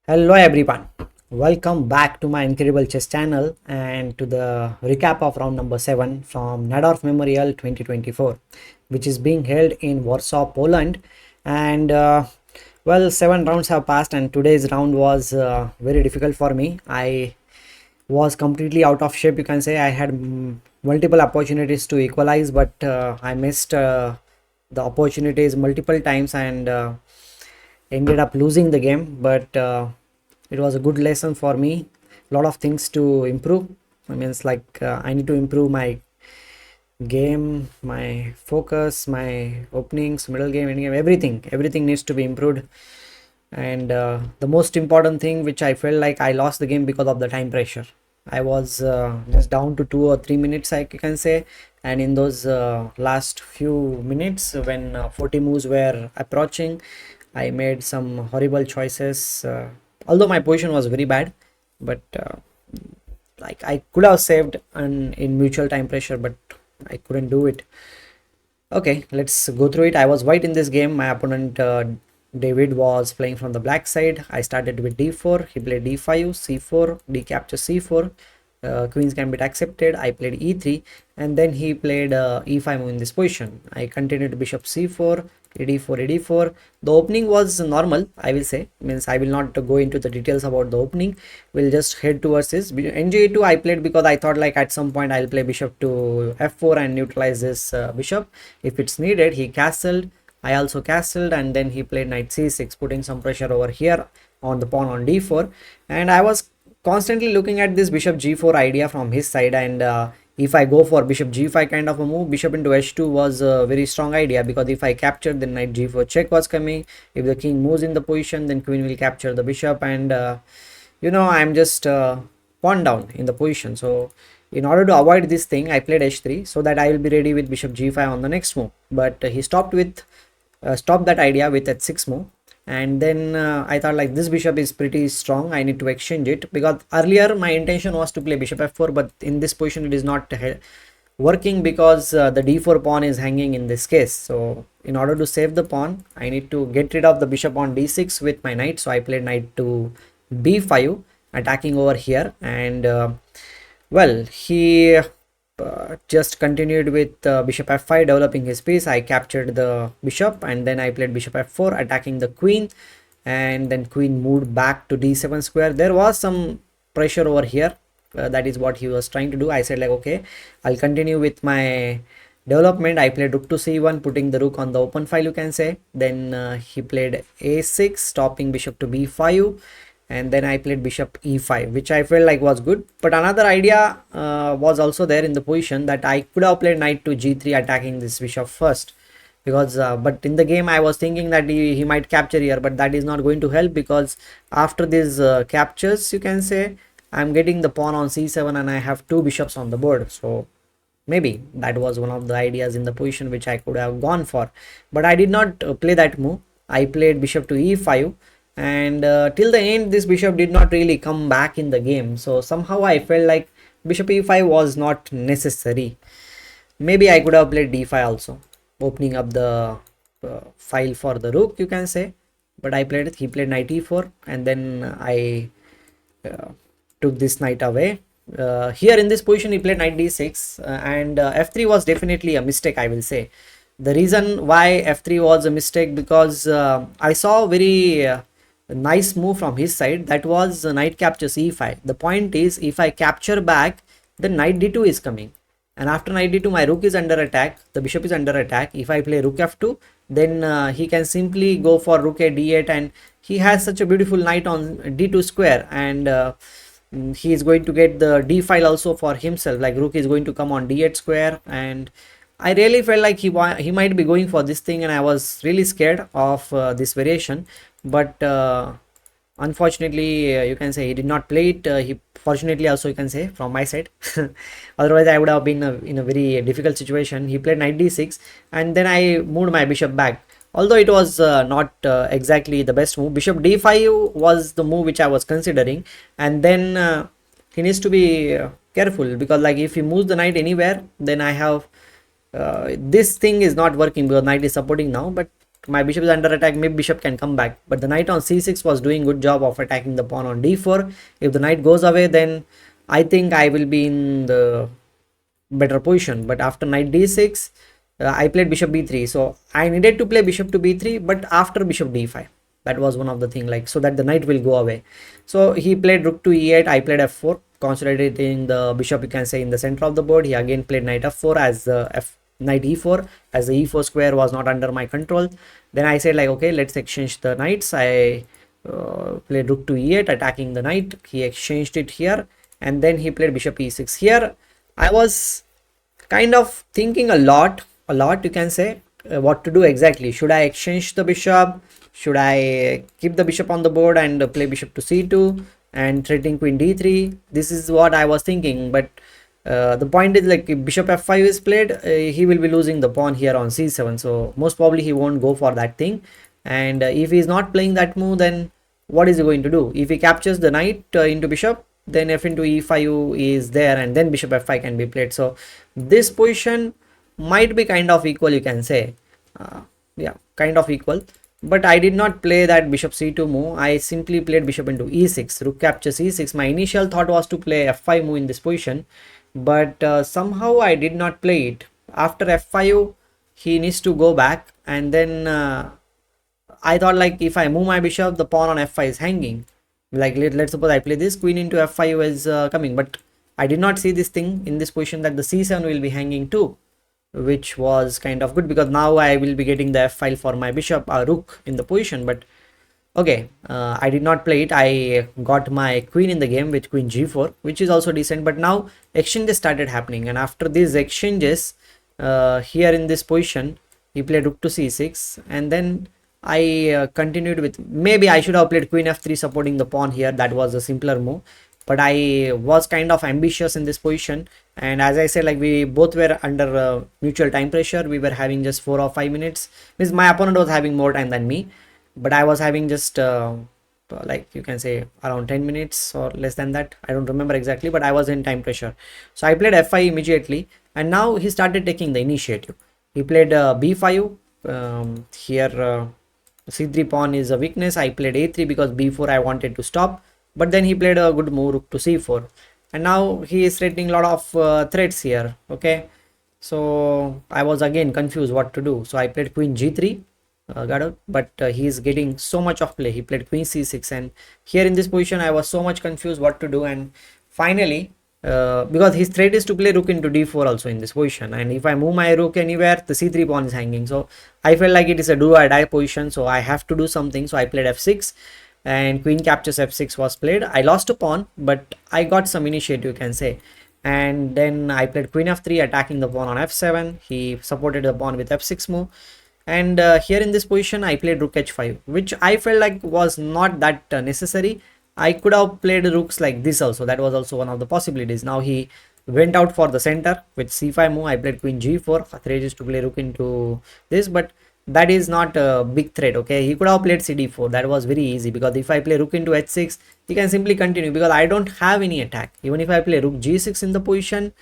Hello everyone, welcome back to my Incredible Chess channel and to the recap of round number 7 from Najdorf Memorial 2024, which is being held in Warsaw, Poland. And well, 7 rounds have passed and today's round was very difficult for me. I was completely out of shape, you can say. I had multiple opportunities to equalize, but I missed the opportunities multiple times and ended up losing the game. But it was a good lesson for me. A lot of things to improve. I mean, it's like I need to improve my game, my focus, my openings, middle game, end game, everything needs to be improved. And the most important thing, which I felt like I lost the game because of the time pressure. I was just down to 2 or 3 minutes, I can say, and in those last few minutes when 40 moves were approaching, I made some horrible choices. Although my position was very bad, but like I could have saved in mutual time pressure, but I couldn't do it. Okay, let's go through it. I was white in this game. My opponent David was playing from the black side. I started with d4. He played d5, c4, d capture c4. Queen's gambit accepted. I played e3, and then he played e5 move in this position. I continued bishop c4, ad4, ad4. The opening was normal, I will say. Means I will not go into the details about the opening. We'll just head towards this. Nj2 I played because I thought like at some point I'll play bishop to f4 and neutralize this bishop if it's needed. He castled. I also castled, and then he played knight c6, putting some pressure over here on the pawn on d4. And I was constantly looking at this bishop g4 idea from his side, and if I go for bishop g5 kind of a move, bishop into h2 was a very strong idea, because if I capture, then knight g4 check was coming. If the king moves in the position, then queen will capture the bishop, and I'm just pawn down in the position. So in order to avoid this thing, I played h3 so that I will be ready with bishop g5 on the next move. But he stopped that idea with h6 move. And then I thought like this bishop is pretty strong, I need to exchange it, because earlier my intention was to play bishop f4, but in this position it is not working because the d4 pawn is hanging in this case. So in order to save the pawn, I need to get rid of the bishop on d6 with my knight. So I played knight to b5, attacking over here, and well, he just continued with bishop f5, developing his piece. I captured the bishop, and then I played bishop f4, attacking the queen, and then queen moved back to d7 square. There was some pressure over here. That is what he was trying to do. I said like, okay, I'll continue with my development. I played rook to c1, putting the rook on the open file, you can say. Then he played a6, stopping bishop to b5, and then I played bishop e5, which I felt like was good. But another idea was also there in the position, that I could have played knight to g3, attacking this bishop first, because but in the game I was thinking that he might capture here, but that is not going to help, because after these captures, you can say, I'm getting the pawn on c7 and I have two bishops on the board. So maybe that was one of the ideas in the position which I could have gone for, but I did not play that move. I played bishop to e5, and till the end this bishop did not really come back in the game. So somehow I felt like bishop e5 was not necessary. Maybe I could have played d5 also, opening up the file for the rook, you can say. But I played it. He played knight e4, and then I took this knight away. Here in this position he played knight d6, and f3 was definitely a mistake, I will say. The reason why f3 was a mistake, because I saw very nice move from his side, that was knight captures e5. The point is, if I capture back, then knight d2 is coming, and after knight d2 my rook is under attack, the bishop is under attack. If I play rook f2, then he can simply go for rook a d8, and he has such a beautiful knight on d2 square, and he is going to get the d file also for himself, like rook is going to come on d8 square. And I really felt like he might be going for this thing, and I was really scared of this variation. But unfortunately, you can say he did not play it. He fortunately also, you can say, from my side. Otherwise I would have been in a very difficult situation. He played knight d6, and then I moved my bishop back, although it was not exactly the best move. Bishop d5 was the move which I was considering, and then he needs to be careful, because like if he moves the knight anywhere, then I have this thing is not working, because knight is supporting now. But my bishop is under attack, maybe bishop can come back, but the knight on c6 was doing good job of attacking the pawn on d4. If the knight goes away, then I think I will be in the better position. But after knight d6, I played bishop b3, so I needed to play bishop to b3, but after bishop d5, that was one of the thing, like, so that the knight will go away. So he played rook to e8, I played f4, consolidating the bishop, you can say, in the center of the board. He again played knight f4 as the knight e4, as the e4 square was not under my control. Then I said, like, okay, let's exchange the knights. I played rook to e8, attacking the knight. He exchanged it here, and then he played bishop e6. Here I was kind of thinking a lot, you can say, what to do exactly. Should I exchange the bishop? Should I keep the bishop on the board and play bishop to c2 and threatening queen d3? This is what I was thinking, but the point is, like, if bishop f5 is played, he will be losing the pawn here on c7, so most probably he won't go for that thing. And if he is not playing that move, then what is he going to do? If he captures the knight into bishop, then f into e5 is there, and then bishop f5 can be played. So this position might be kind of equal, you can say. Yeah, kind of equal, but I did not play that bishop c2 move. I simply played bishop into e6, rook captures e6. My initial thought was to play f5 move in this position, but somehow I did not play it. After f5, he needs to go back, and then I thought, like, if I move my bishop, the pawn on f5 is hanging. Like, let's suppose I play this, queen into f5 is coming, but I did not see this thing in this position, that the c7 will be hanging too, which was kind of good, because now I will be getting the f file for my bishop or rook in the position. But okay, I did not play it. I got my queen in the game with queen g4, which is also decent. But now exchanges started happening, and after these exchanges, here in this position, he played rook to c6, and then I continued with, maybe I should have played queen f3 supporting the pawn here. That was a simpler move, but I was kind of ambitious in this position, and as I said, like, we both were under mutual time pressure. We were having just 4 or 5 minutes, means my opponent was having more time than me, but I was having just like, you can say, around 10 minutes or less than that. I don't remember exactly, but I was in time pressure, so I played f5 immediately, and now he started taking the initiative. He played b5. Here c3 pawn is a weakness. I played a3 because b4 I wanted to stop, but then he played a good move, rook to c4, and now he is threatening a lot of threats here. Okay, so I was again confused what to do, so I played queen g3, got out, but he is getting so much of play. He played queen c6, and here in this position I was so much confused what to do, and finally, because his threat is to play rook into d4 also in this position, and if I move my rook anywhere, the c3 pawn is hanging, so I felt like it is a do or die position, so I have to do something. So I played f6, and queen captures f6 was played. I lost a pawn, but I got some initiative, you can say, and then I played queen f3, attacking the pawn on f7. He supported the pawn with f6 move, and here in this position I played rook h5, which I felt like was not that necessary. I could have played rooks like this also. That was also one of the possibilities. Now he went out for the center with c5 move. I played queen g4. Threat is to play rook into this, but that is not a big threat. Okay, he could have played cd4. That was very easy, because if I play rook into h6, he can simply continue, because I don't have any attack. Even if I play rook g6 in the position,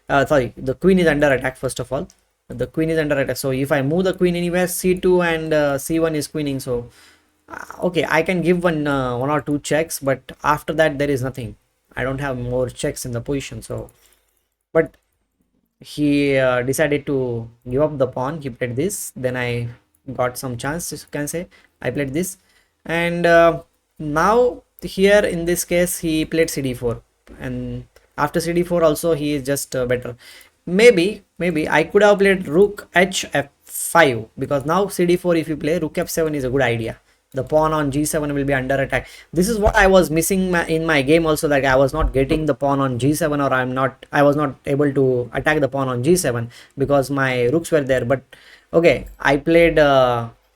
sorry, the queen is under attack. First of all, the queen is under attack, so if I move the queen anywhere, c2 and c1 is queening, so okay, I can give one or two checks, but after that there is nothing. I don't have more checks in the position. So, but he decided to give up the pawn. He played this, then I got some chance, you can say. I played this, and now here in this case he played cd4, and after cd4 also he is just better. Maybe I could have played rook h f5, because now cd4, if you play rook f7 is a good idea. The pawn on g7 will be under attack. This is what I was missing in my game also, that I was not getting the pawn on g7, or I was not able to attack the pawn on g7 because my rooks were there. But okay, I played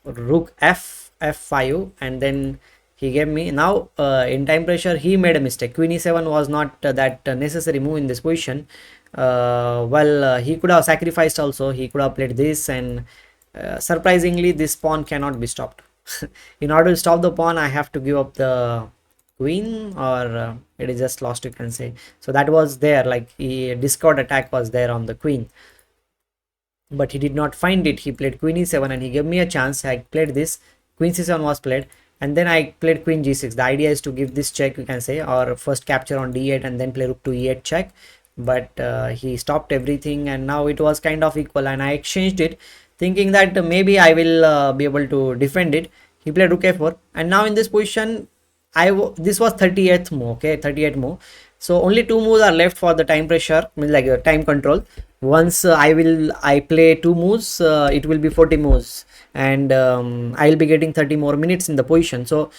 rook f5, and then he gave me, now in time pressure he made a mistake. Queen e7 was not that necessary move in this position. Well, he could have sacrificed also. He could have played this, and surprisingly this pawn cannot be stopped. In order to stop the pawn, I have to give up the queen, or it is just lost, you can say. So that was there, like, discord attack was there on the queen. but he did not find it. He played queen e7 and he gave me a chance. I played this, queen c7 was played, and then I played queen g6. The idea is to give this check, you can say, or first capture on d8 and then play rook to e8 check, but he stopped everything, and now it was kind of equal, and I exchanged it thinking that maybe I will be able to defend it. He played rook a4, and now in this position this was 38th move. Okay, 38th move, so only two moves are left for the time pressure, means like time control. Once I play two moves, it will be 40 moves, and I'll be getting 30 more minutes in the position. So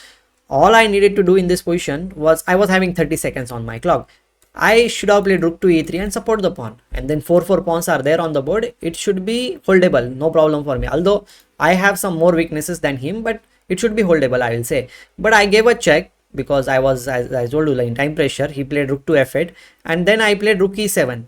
all I needed to do in this position was, I was having 30 seconds on my clock. I should have played rook to e3 and support the pawn, and then 4 pawns are there on the board. It should be holdable, no problem for me, although I have some more weaknesses than him, but it should be holdable, I will say. But I gave a check because I was, as I told you, like in time pressure. He played rook to f8, and then I played rook e7.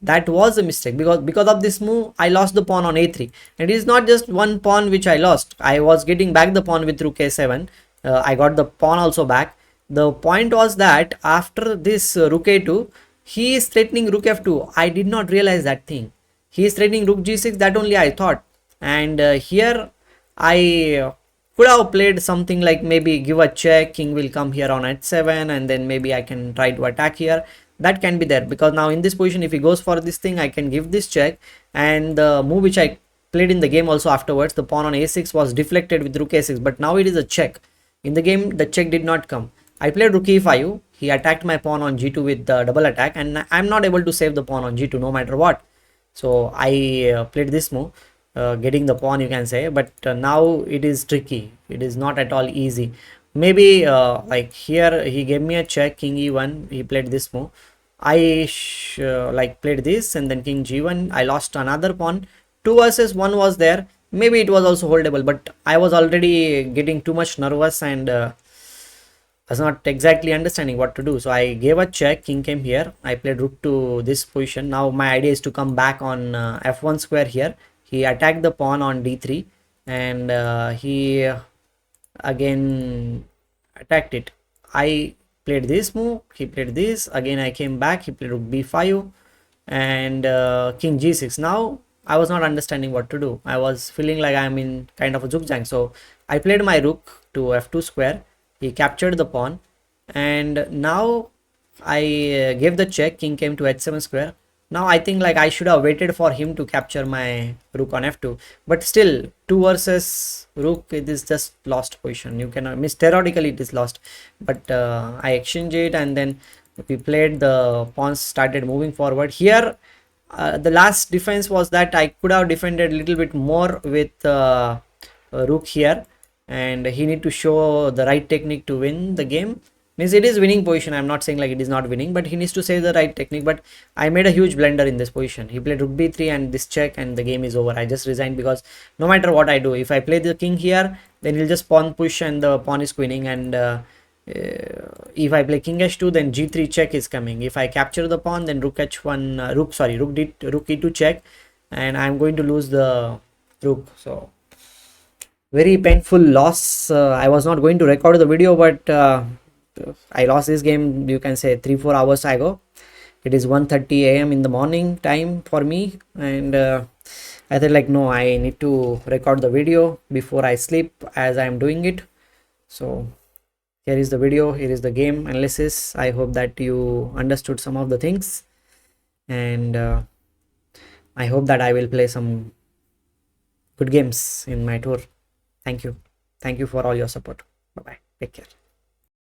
That was a mistake, because of this move I lost the pawn on a3, and it is not just one pawn which I lost. I was getting back the pawn with rook a7. I got the pawn also back. The point was that after this rook a2, he is threatening rook f2. I did not realize that thing. He is threatening rook g6, that only I thought. And here I could have played something like maybe give a check, king will come here on h7, and then maybe I can try to attack here. That can be there, because now in this position, if he goes for this thing, I can give this check, and the move which I played in the game also afterwards, the pawn on a6 was deflected with rook a6, but now it is a check. In the game, the check did not come. I played rook e5. He attacked my pawn on g2 with the double attack, and I'm not able to save the pawn on g2 no matter what. So I played this move, getting the pawn, you can say, but now it is tricky. It is not at all easy. Maybe like here he gave me a check, king e1. He played this move. I like played this, and then king g1. I lost another pawn. 2 versus 1 was there. Maybe it was also holdable, but I was already getting too much nervous, and was not exactly understanding what to do. So I gave a check, king came here. I played rook to this position. Now my idea is to come back on f1 square here. He attacked the pawn on d3, and he again attacked it. I played this move, he played this, again I came back, he played rook b5, and king g6. Now I was not understanding what to do. I was feeling like I'm in kind of a zugzang. So I played my rook to f2 square. He captured the pawn, and now I gave the check, king came to h7 square. Now I think like I should have waited for him to capture my rook on f2, but still 2 versus rook, it is just lost position. You cannot miss, theoretically it is lost, but I exchanged it, and then we played, the pawns started moving forward. Here the last defense was that I could have defended a little bit more with rook here, and he need to show the right technique to win the game. Means it is winning position, I'm not saying like it is not winning, but he needs to say the right technique. But I made a huge blunder in this position. He played rook b3 and this check, and the game is over. I just resigned, because no matter what I do, if I play the king here, then he'll just pawn push and the pawn is queening, and if I play king h2, then g3 check is coming. If I capture the pawn, then rook h1 rook e2 check, and I'm going to lose the rook. So very painful loss. I was not going to record the video, but I lost this game, you can say 3-4 hours ago. It is 1:30 a.m. in the morning time for me, and I thought like, no, I need to record the video before I sleep as I am doing it. So here is the video, here is the game analysis. I hope that you understood some of the things, and I hope that I will play some good games in my tour. Thank you for all your support. Bye bye, take care.